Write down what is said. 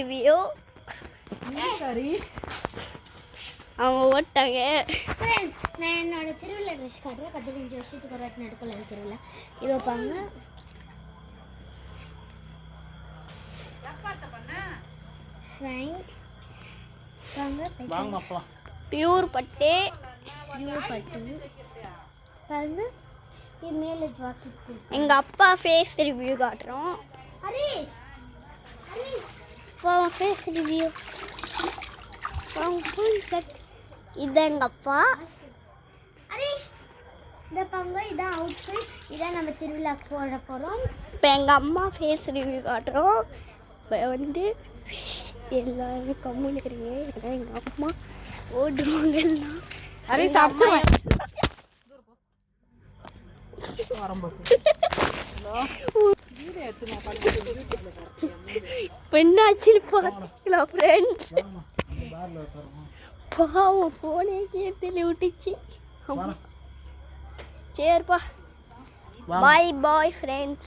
Review சரி அவங்க ஓட்டாங்க. Friends, நான் என்னோட திருவிழா ட்ரெஸ் காட்டுறேன். 15 வருஷத்துக்கு ஒரு வாட்டி நடக்கல திருவிழா. இது வைப்பாங்க. பியூர் பட்டு பாருங்க, இது மேலே ஜாக்கெட். எங்கள் அப்பா ஃபேஸ் ரிவ்யூ காட்டுறோம். ஹரிஷ் ஃபேஸ் ரிவ்யூ இது எங்கள் அப்பா. ஹரிஷ், இந்த பாருங்க, இதான் அவுட்ஃபிட். இதான் நம்ம திருவிழாக்கு போட போகிறோம். இப்போ எங்கள் அம்மா ஃபேஸ் ரிவ்யூ காட்டுறோம். இப்போ வந்து எல்லாரும் கம்முன்னு இருக்கிறீங்க. ஏன்னா எங்கள் அம்மா ஓடுவாங்கன்னா பெண்ணாச்சு பார்த்தீங்களா ஃப்ரெண்ட்ஸ்? பாவம் ஃபோனே கேட்டு விட்டுச்சு. சரிப்பா, பாய் பாய் ஃப்ரெண்ட்ஸ்.